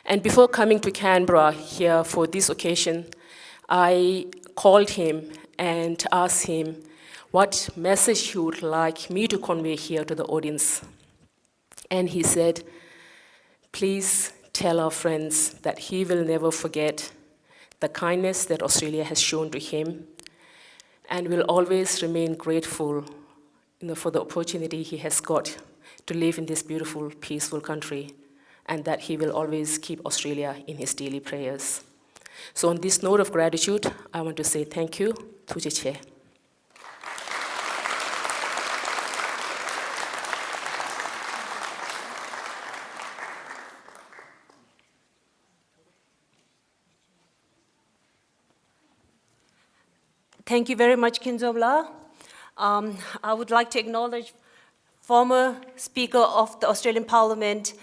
And before coming to Canberra here for this occasion, I called him and asked him what message he would like me to convey here to the audience. And he said, please tell our friends that he will never forget the kindness that Australia has shown to him, and will always remain grateful for the opportunity he has got to live in this beautiful, peaceful country, and that he will always keep Australia in his daily prayers. So on this note of gratitude, I want to say thank you. Tuje che. Thank you very much, Kinzobla. I would like to acknowledge former Speaker of the Australian Parliament,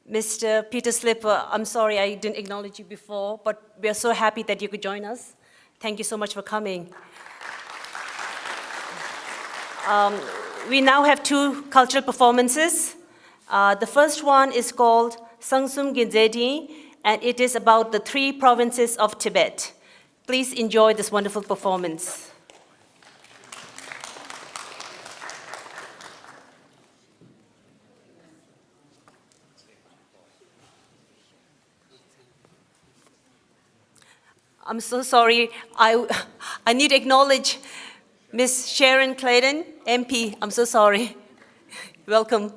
Mr. Peter Slipper. I'm sorry I didn't acknowledge you before, but we are so happy that you could join us. Thank you so much for coming. We now have 2 cultural performances. The first one is called Sangsum Ginzedi, and it is about the 3 provinces of Tibet. Please enjoy this wonderful performance. I'm so sorry. I need to acknowledge Ms. Sharon Clayton, MP. I'm so sorry. Welcome.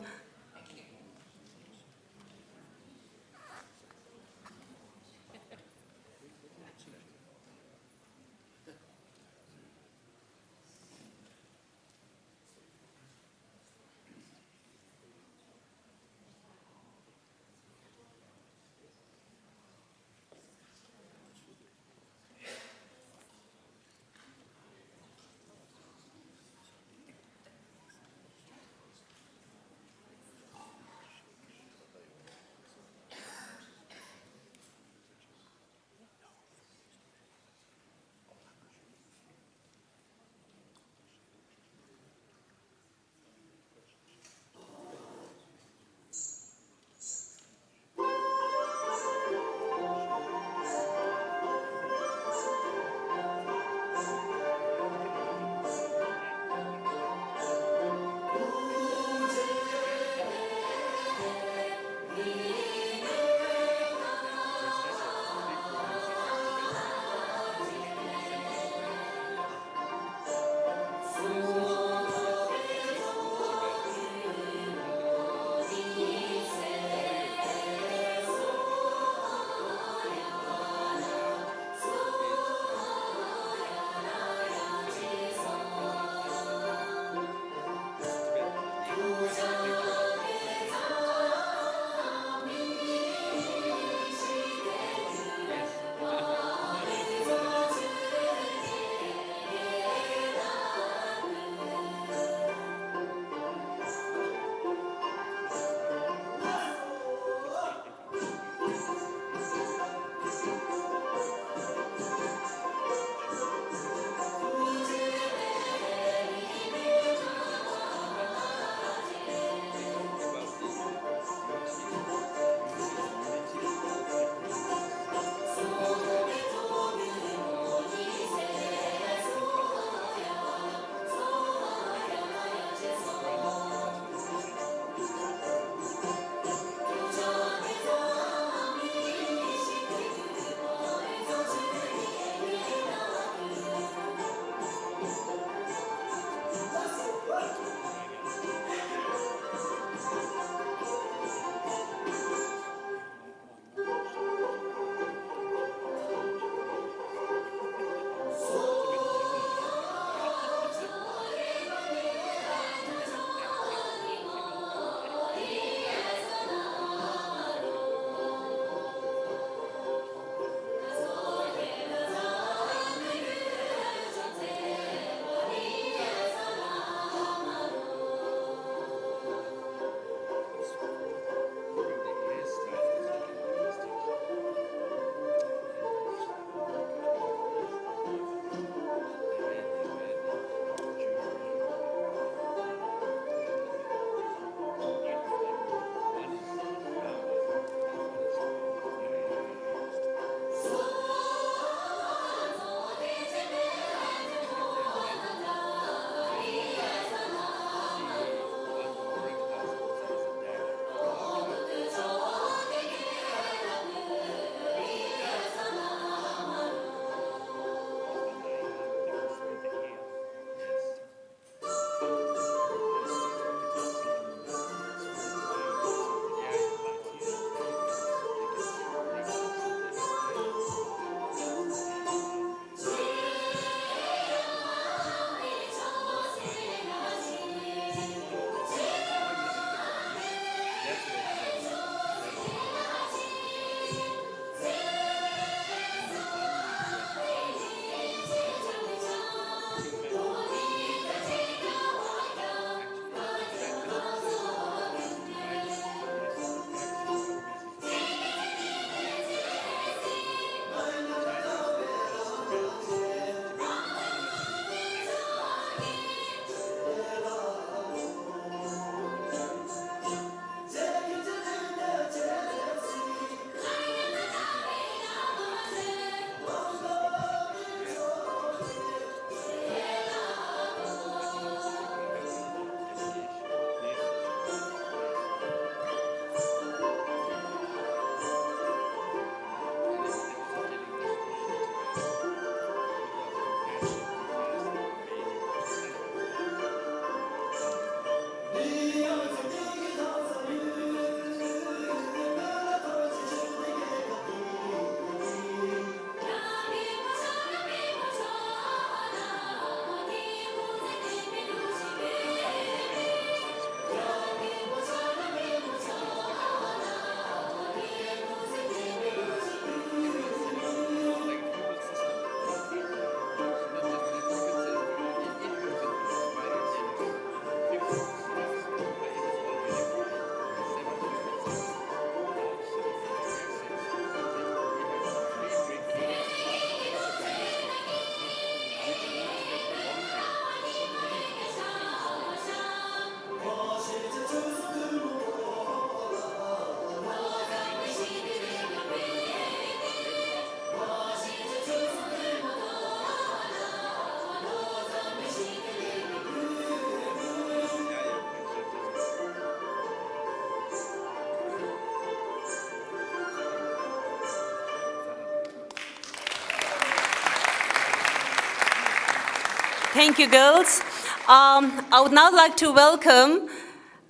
Thank you, girls. I would now like to welcome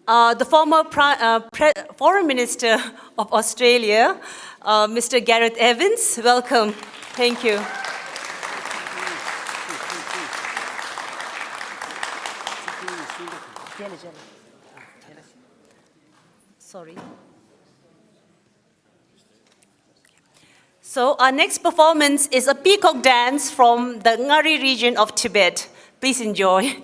the former Foreign Minister of Australia, Mr. Gareth Evans. Welcome. Thank you. Sorry. So our next performance is a peacock dance from the Ngari region of Tibet. Please enjoy.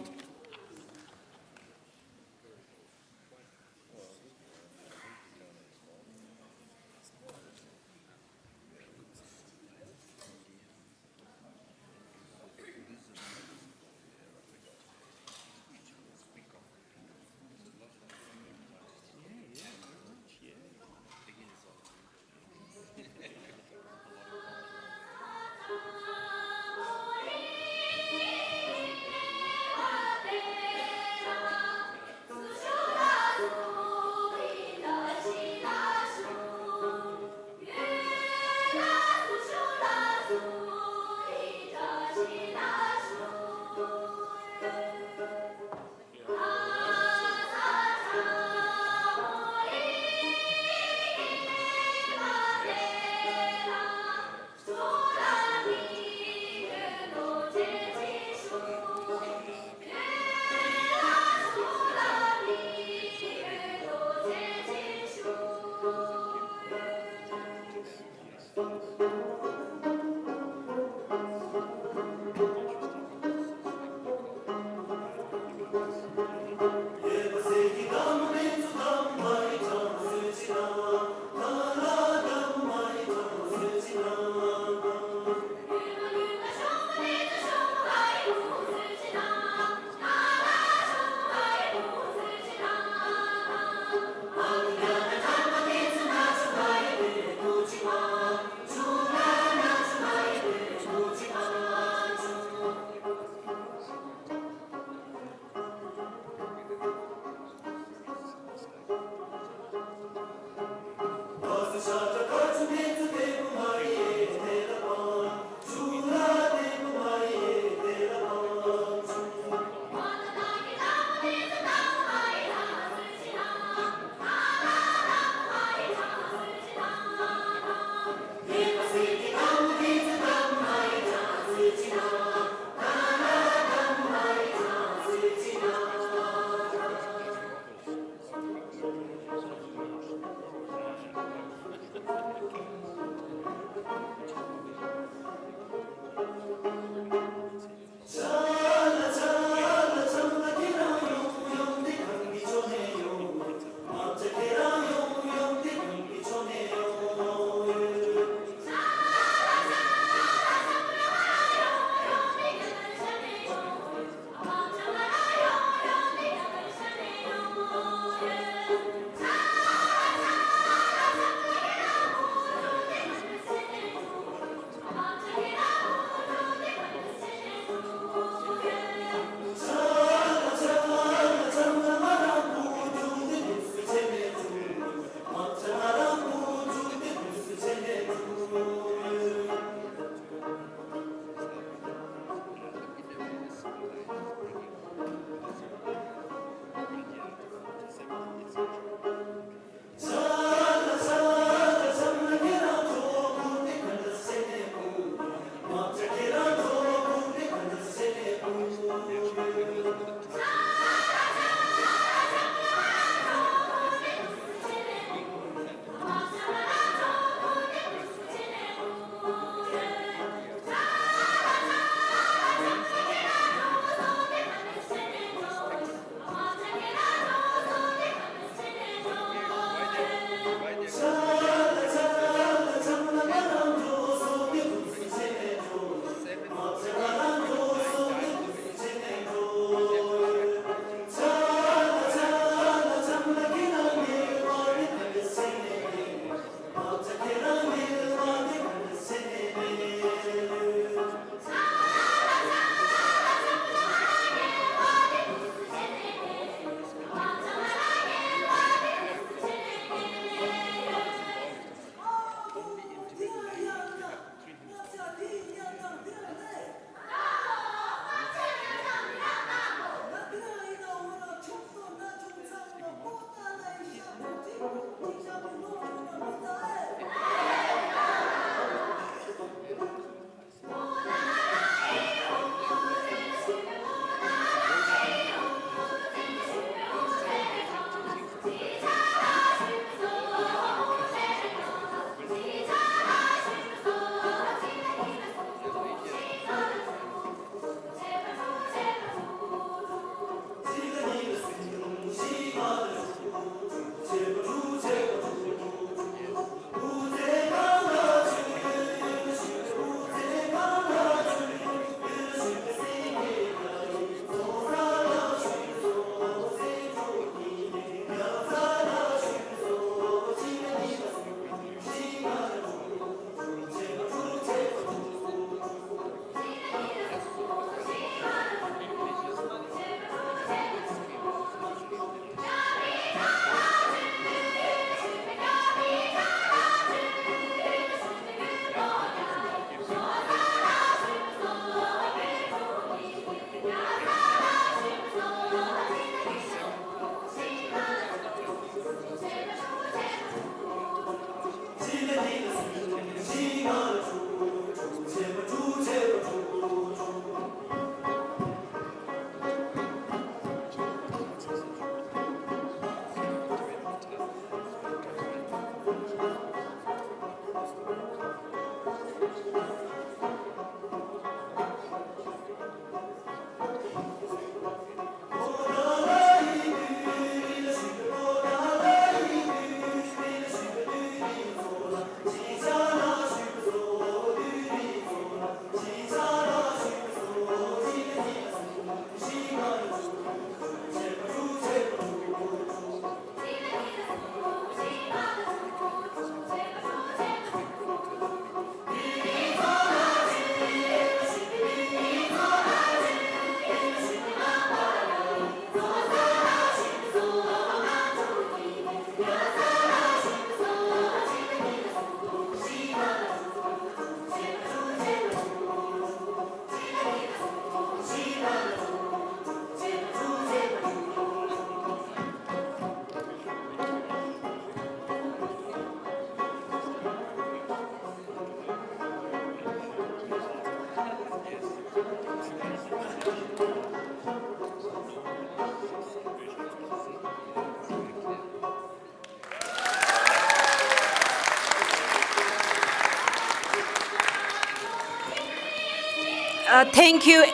Thank you,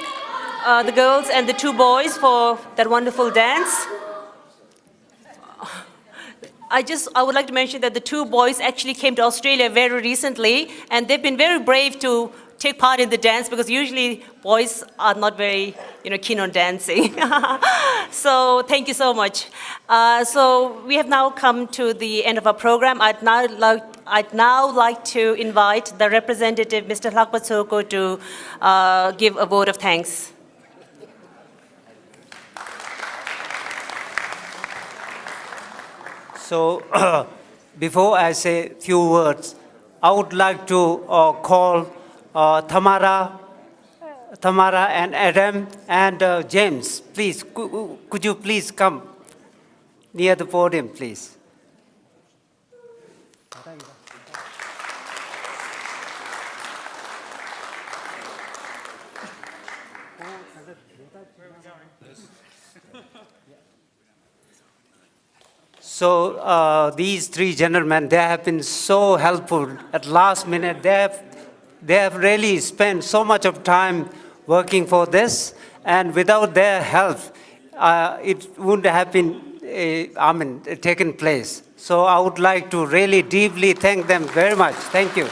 the girls and the two boys, for that wonderful dance. I would like to mention that the two boys actually came to Australia very recently, and they've been very brave to take part in the dance, because usually boys are not very, keen on dancing. So thank you so much. So we have now come to the end of our program. I'd now like to invite the representative, Mr. Lakpatsoko, to give a vote of thanks. So, before I say a few words, I would like to call Tamara and Adam and James. Please, could you please come near the podium, please? So these three gentlemen, they have been so helpful at last minute. They have really spent so much of time working for this, and without their help, it wouldn't have been, taken place. So I would like to really deeply thank them very much. Thank you.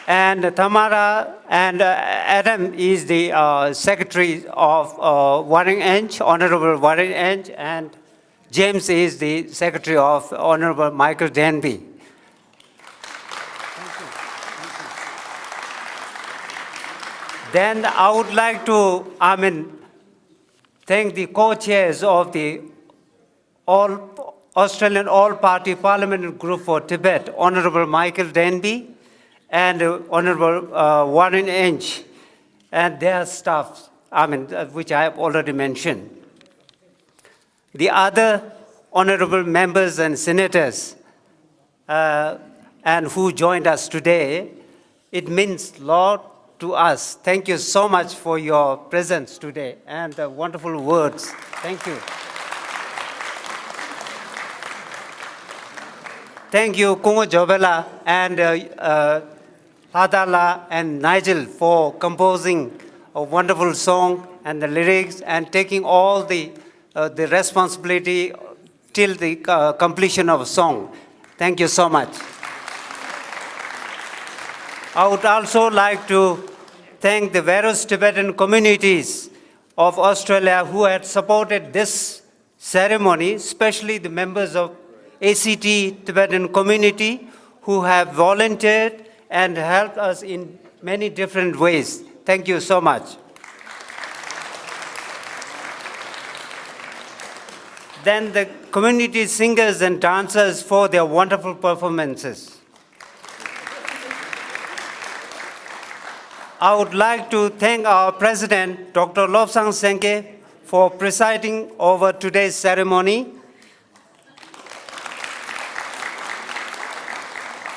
And Tamara and Adam is the secretary of Warringenge, Honorable Warringenge, and James is the secretary of Honorable Michael Denby. Then I would like to, thank the co-chairs of the Australian All-Party Parliament Group for Tibet, Honorable Michael Denby and Honorable Warringenge, and their staff, which I have already mentioned. The other honorable members and senators and who joined us today, it means a lot to us. Thank you so much for your presence today and the wonderful words. Thank you. Thank you, Kungo Jobela and Hadala and Nigel for composing a wonderful song and the lyrics and taking all the responsibility till the completion of a song. Thank you so much. I would also like to thank the various Tibetan communities of Australia who had supported this ceremony, especially the members of ACT Tibetan community who have volunteered and helped us in many different ways. Thank you so much. Then the community singers and dancers for their wonderful performances. I would like to thank our President, Dr. Lobsang Sengke, for presiding over today's ceremony.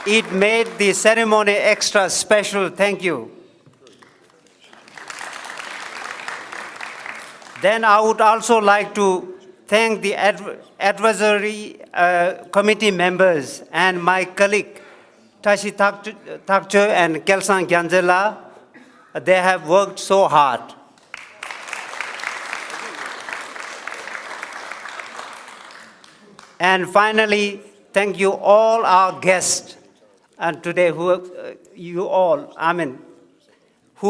It made the ceremony extra special. Thank you. Then I would also like to thank the advisory committee members and my colleague, Tashi Thakcho and Kelsang Gyanjela. They have worked so hard. And finally, thank you all our guests and today who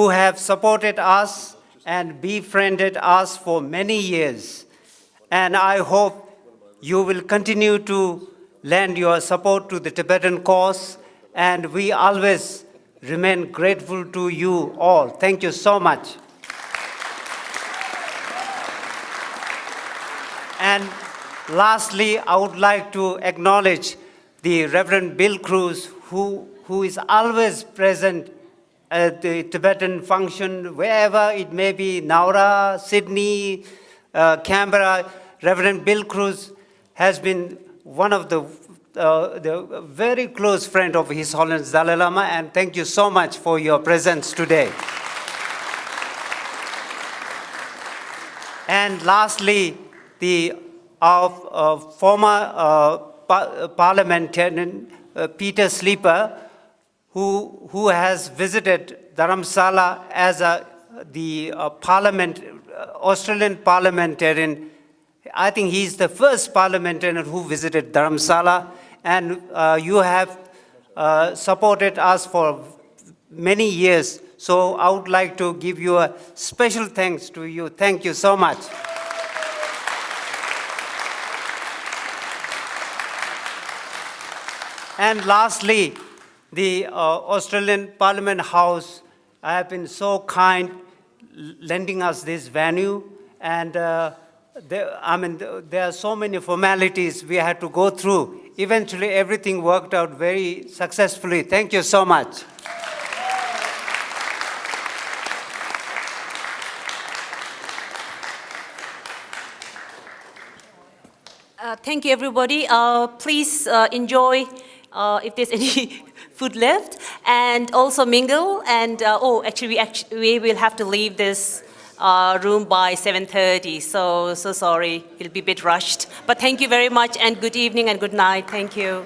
have supported us and befriended us for many years. And I hope you will continue to lend your support to the Tibetan cause, and we always remain grateful to you all. Thank you so much. And lastly, I would like to acknowledge the Reverend Bill Cruz, who is always present at the Tibetan function, wherever it may be, Nowra, Sydney, Canberra. Reverend Bill Cruz has been one of the very close friend of His Holiness Dalai Lama, and thank you so much for your presence today. And lastly, our former parliamentarian, Peter Sleeper, who has visited Dharamsala as the Australian parliamentarian. I think he's the first parliamentarian who visited Dharamsala, and you have supported us for many years. So I would like to give you a special thanks to you. Thank you so much. And lastly, the Australian Parliament House have been so kind lending us this venue, and there are so many formalities we had to go through. Eventually, everything worked out very successfully. Thank you so much. Thank you, everybody. Please enjoy if there's any food left, and also mingle. And we will have to leave this room by 7:30. So sorry, it'll be a bit rushed. But thank you very much, and good evening and good night. Thank you.